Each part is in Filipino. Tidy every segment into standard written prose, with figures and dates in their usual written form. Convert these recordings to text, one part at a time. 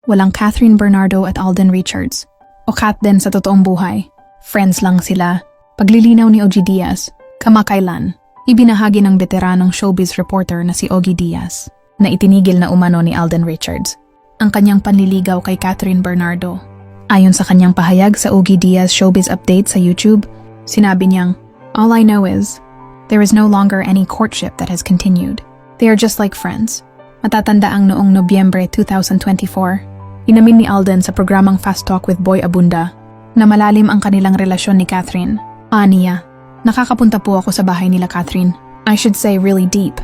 Walang Catherine Bernardo at Alden Richards. O Kat din sa totoong buhay. Friends lang sila. Paglilinaw ni Ogie Diaz, kamakailan, ibinahagi ng veteranong showbiz reporter na si Ogie Diaz na itinigil na umano ni Alden Richards ang kanyang panliligaw kay Catherine Bernardo. Ayon sa kanyang pahayag sa Ogie Diaz Showbiz Update sa YouTube, sinabi niyang, "All I know is, there is no longer any courtship that has continued. They are just like friends." Matatandaang noong Nobyembre 2024, inamin ni Alden sa programang Fast Talk with Boy Abunda na malalim ang kanilang relasyon ni Catherine. Aniya, nakakapunta po ako sa bahay nila Catherine. I should say really deep.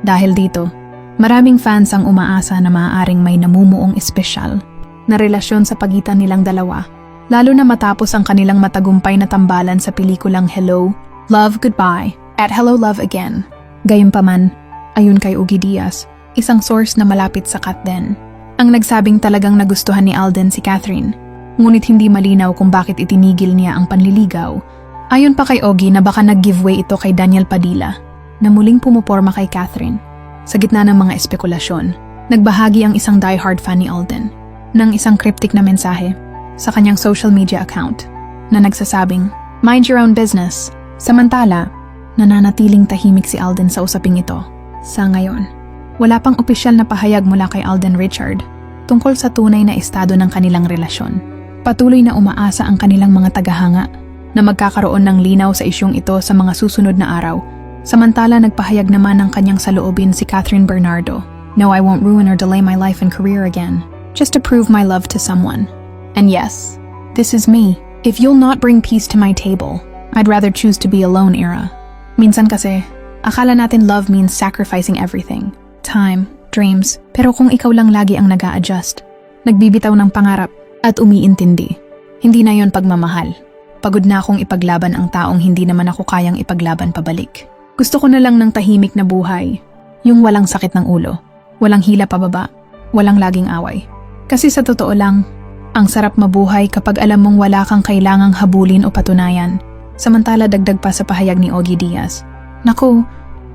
Dahil dito, maraming fans ang umaasa na maaaring may namumuong espesyal na relasyon sa pagitan nilang dalawa, lalo na matapos ang kanilang matagumpay na tambalan sa pelikulang Hello, Love, Goodbye at Hello, Love Again. Gayunpaman, ayon kay Ogie Diaz, isang source na malapit sa Kat din, ang nagsabing talagang nagustuhan ni Alden si Catherine, ngunit hindi malinaw kung bakit itinigil niya ang panliligaw. Ayon pa kay Ogie na baka nag-giveaway ito kay Daniel Padilla na muling pumuporma kay Catherine. Sa gitna ng mga espekulasyon, nagbahagi ang isang diehard fan ni Alden ng isang cryptic na mensahe sa kanyang social media account na nagsasabing, "Mind your own business." Samantala, nananatiling tahimik si Alden sa usaping ito. Sa ngayon, wala pang opisyal na pahayag mula kay Alden Richard tungkol sa tunay na estado ng kanilang relasyon. Patuloy na umaasa ang kanilang mga tagahanga na magkakaroon ng linaw sa isyung ito sa mga susunod na araw. Samantala, nagpahayag naman ng kanyang saloobin si Catherine Bernardo. "No, I won't ruin or delay my life and career again, just to prove my love to someone. And yes, this is me. If you'll not bring peace to my table, I'd rather choose to be alone era." Minsan kasi, akala natin love means sacrificing everything. Time, dreams, pero kung ikaw lang lagi ang nag-a-adjust, nagbibitaw ng pangarap at umiintindi, hindi na yon pagmamahal. Pagod na akong ipaglaban ang taong hindi naman ako kayang ipaglaban pabalik. Gusto ko na lang ng tahimik na buhay, yung walang sakit ng ulo, walang hila pababa, walang laging away. Kasi sa totoo lang, ang sarap mabuhay kapag alam mong wala kang kailangang habulin o patunayan. Samantala, dagdag pa sa pahayag ni Ogie Diaz, "Naku,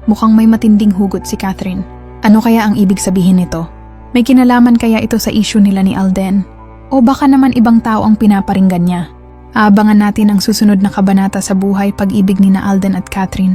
mukhang may matinding hugot si Catherine. Ano kaya ang ibig sabihin nito? May kinalaman kaya ito sa issue nila ni Alden? O baka naman ibang tao ang pinaparinggan niya?" Aabangan natin ang susunod na kabanata sa buhay pag-ibig ni na Alden at Catherine.